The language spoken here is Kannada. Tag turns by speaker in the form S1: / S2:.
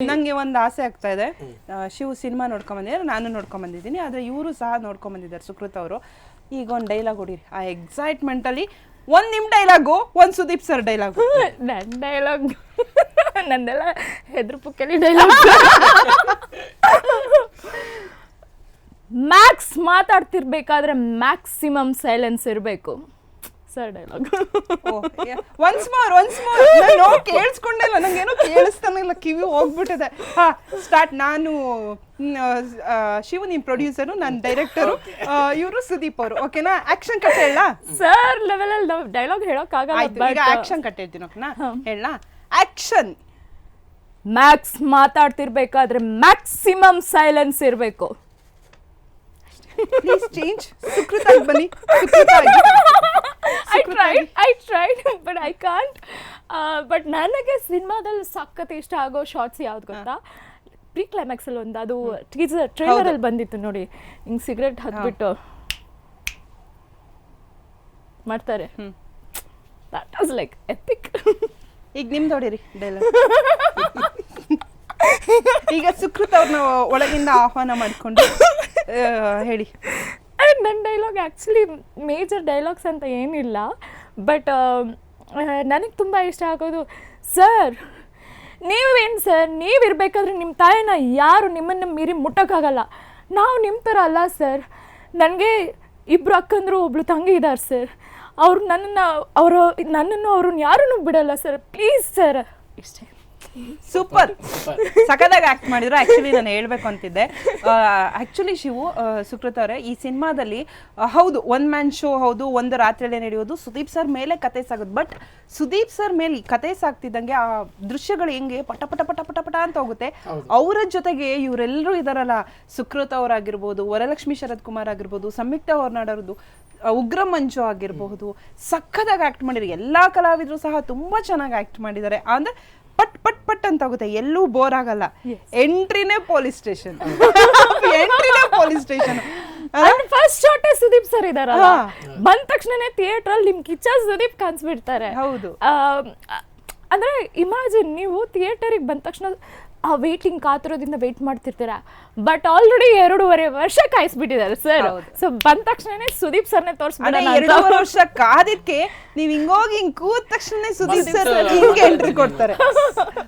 S1: ನಂಗೆ ಒಂದು ಆಸೆ ಆಗ್ತಾ ಇದೆ. ಶಿವ್ ಸಿನಿಮಾ ನೋಡ್ಕೊಂಡ್ ಬಂದಿದ್ದಾರೆ, ನಾನು ನೋಡ್ಕೊಂಡ್ ಬಂದಿದ್ದೀನಿ, ಆದ್ರೆ ಇವರು ಸಹ ನೋಡ್ಕೊಂಡ್ ಬಂದಿದ್ದಾರೆ ಸುಕೃತ್ ಅವರು. ಈಗ ಒಂದು ಡೈಲಾಗ್ ಹೊಡೀರಿ, ಆ ಎಕ್ಸೈಟ್ಮೆಂಟ್ ಅಲ್ಲಿ ಒಂದ್ ನಿಮ್ ಡೈಲಾಗು, ಒಂದ್ ಸುದೀಪ್ ಸರ್ ಡೈಲಾಗು.
S2: ನನ್ನ ಡೈಲಾಗ್ ನಂದೆಲ್ಲ ಹೆದ್ರು ಪುಕ್ಕಲಿ ಡೈಲಾಗ್. ಮ್ಯಾಕ್ಸ್ ಮಾತಾಡ್ತಿರ್ಬೇಕಾದ್ರೆ ಮ್ಯಾಕ್ಸಿಮಮ್ ಸೈಲೆನ್ಸ್ ಇರಬೇಕು ಸರ್ ಡೈಲಾಗ್.
S1: ಒನ್ಸ್ ಮೋರ್ ಕೇಳಿಸ್ಕೊಂಡೆ ಇಲ್ಲ, ನಂಗೇನೋ ಕೇಳಿಸ್ತಾನೆ ಇಲ್ಲ, ಕಿವಿ ಹೋಗ್ಬಿಟ್ಟಿದೆ. ಹಾ ಸ್ಟಾರ್ಟ್. ನಾನು ಶಿವ ನಿಮ್ ಪ್ರೊಡ್ಯೂಸರು, ನಾನು ಡೈರೆಕ್ಟರು, ಇವರು ಸುದೀಪ್ ಅವರು. ಓಕೆನಾ? ಆಕ್ಷನ್ ಕಟ್ ಹೇಳ
S2: ಸರ್ ಲೆವೆಲ್ ಅಲ್ಲಿ ನಾವು ಡೈಲಾಗ್ ಹೇಳಕ್ ಆಗಲ್ಲ.
S1: ಈಗ ಆಕ್ಷನ್ ಕಟ್ ಹೇಳ್ತೀನಿ. ಓಕೆನಾ? ಹೇಳ ಆಕ್ಷನ್.
S2: ಮ್ಯಾಕ್ಸ್ ಮಾತಾಡ್ತಿರ್ಬೇಕಾದ್ರೆ ಮ್ಯಾಕ್ಸಿಮಮ್ ಸೈಲೆನ್ಸ್ ಇರಬೇಕು.
S1: Please change. ಸುಕೃತ್ ಆಗಿ ಬನ್ನಿ.
S2: I tried but I can't. But ನನಗೆ ಸಿನಿಮಾದಲ್ಲಿ ಸಖತ್ ಇಷ್ಟ ಆಗೋ ಶಾರ್ಟ್ಸ್ ಯಾವ್ದು ಗೊತ್ತಾ? ಪ್ರೀ ಕ್ಲೈಮ್ಯಾಕ್ಸ್ ಅಲ್ಲಿ ಒಂದು, ಅದು ಟೀಸರ್ ಟ್ರೇಲರ್ ಅಲ್ಲಿ ಬಂದಿತ್ತು ನೋಡಿ, ಹಿಂಗ್ ಸಿಗರೆಟ್ ಹಾಕ್ಬಿಟ್ಟು ಮಾಡ್ತಾರೆ. That was like EPIC.
S1: ಈಗ ನಿಮ್ದು ಹೊಡೀರಿ ಡೈಲಾಗ್. ಈಗ ಸುಕೃತ್ ಅವ್ರನ್ನ ಒಳಗಿಂದ ಆಹ್ವಾನ ಮಾಡ್ಕೊಂಡು ಹೇಳಿ.
S2: ನನ್ನ ಡೈಲಾಗ್ ಆ್ಯಕ್ಚುಲಿ ಮೇಜರ್ ಡೈಲಾಗ್ಸ್ ಅಂತ ಏನಿಲ್ಲ, ಬಟ್ ನನಗೆ ತುಂಬ ಇಷ್ಟ ಆಗೋದು, ಸರ್ ನೀವೇನು ಸರ್, ನೀವಿರಬೇಕಾದ್ರೆ ನಿಮ್ಮ ತಾಯಿನ ಯಾರು ನಿಮ್ಮನ್ನು ಮೀರಿ ಮುಟ್ಟೋಕ್ಕಾಗಲ್ಲ. ನಾವು ನಿಮ್ಮ ಥರ ಅಲ್ಲ ಸರ್. ನನಗೆ ಇಬ್ಬರು ಅಕ್ಕಂದರು ಒಬ್ಳು ತಂಗಿ ಇದ್ದಾರೆ ಸರ್. ಅವ್ರು ನನ್ನನ್ನು ಅವ್ರನ್ನ ಯಾರನ್ನೂ ಬಿಡಲ್ಲ ಸರ್, ಪ್ಲೀಸ್ ಸರ್. ಇಷ್ಟೇ.
S1: ಸೂಪರ್, ಸಖತ್ತಾಗಿ ಆಕ್ಟ್ ಮಾಡಿದ್ರು. ಆಕ್ಚುಲಿ ನಾನು ಹೇಳ್ಬೇಕು ಅಂತಿದ್ದೆ, ಆಕ್ಚುಲಿ ಶಿವು, ಸುಕೃತ್ ಅವರೇ, ಈ ಸಿನಿಮಾದಲ್ಲಿ ಹೌದು ಒನ್ ಮ್ಯಾನ್ ಶೋ, ಹೌದು ಒಂದು ರಾತ್ರಿಯಲ್ಲೇ ನಡೆಯೋದು, ಸುದೀಪ್ ಸರ್ ಮೇಲೆ ಕತೆ ಸಾಗೋದು. ಬಟ್ ಸುದೀಪ್ ಸರ್ ಮೇಲೆ ಕತೆ ಸಾಗ್ತಿದ್ದಂಗೆ ಆ ದೃಶ್ಯಗಳು ಹೆಂಗೆ ಪಟ ಪಟ ಪಟ ಪಟ ಪಟ ಅಂತ ಹೋಗುತ್ತೆ. ಅವರ ಜೊತೆಗೆ ಇವರೆಲ್ಲರೂ ಇದಾರಲ್ಲ, ಸುಕೃತ್ ಅವರಾಗಿರ್ಬೋದು, ವರಲಕ್ಷ್ಮಿ ಶರತ್ ಕುಮಾರ್ ಆಗಿರ್ಬೋದು, ಸಂಯುಕ್ತ ಹೊರನಾಡೋದು, ಉಗ್ರ ಮಂಜು ಆಗಿರಬಹುದು, ಸಖತ್ತಾಗಿ ಆಕ್ಟ್ ಮಾಡಿದ್ರು. ಎಲ್ಲಾ ಕಲಾವಿದರು ಸಹ ತುಂಬಾ ಚೆನ್ನಾಗಿ ಆಕ್ಟ್ ಮಾಡಿದ್ದಾರೆ. ಅಂದ್ರೆ ಪಟ್ ಪಟ್ ಪಟ್ ಅಂತ ಹೋಗುತ್ತೆ, ಎಲ್ಲೂ ಬೋರ್ ಆಗಲ್ಲ. ಎಂಟ್ರಿನೇ ಪೊಲೀಸ್ ಸ್ಟೇಷನ್.
S2: ಫಸ್ಟ್ ಶಾರ್ಟೇ ಸುದೀಪ್ ಸರ್ ಇದಾರಲ್ಲ, ಬಂದ ತಕ್ಷಣನೇ ಥಿಯೇಟರ್ ಅಲ್ಲಿ ನಿಮ್ ಕಿಚ್ಚ ಸುದೀಪ್ ಕಾಣಿಸ್ಬಿಡ್ತಾರೆ.
S1: ಹೌದು.
S2: ಅಂದ್ರೆ ಇಮ್ಯಾಜಿನ್, ನೀವು ಥಿಯೇಟರಿಗೆ ಬಂದ ತಕ್ಷಣ ಆ ವೇಟಿಂಗ್ ಕಾತಿರೋದ್ರಿಂದ ವೇಟ್ ಮಾಡ್ತಿರ್ತೀರಾ, ಬಟ್ ಆಲ್ರೆಡಿ 2.5 ವರ್ಷ ಕಾಯಿಸ್ಬಿಟ್ಟಿದ್ದಾರೆ ಸರ್. ಸೊ ಬಂದ ತಕ್ಷಣನೇ ಸುದೀಪ್ ಸರ್ನೇ ತೋರಿಸ್ಬಿಡೋಣ.
S1: 2.5 ವರ್ಷ ಕಾದಿದ್ಕೆ ನೀವ್ ಹಿಂಗೋಗಿ ಹಿಂಗ್ ಕೂದ ತಕ್ಷಣ ಸುದೀಪ್ ಸರ್ ಹಿಂಗೆ ಎಂಟ್ರಿ ಕೊಡ್ತಾರೆ.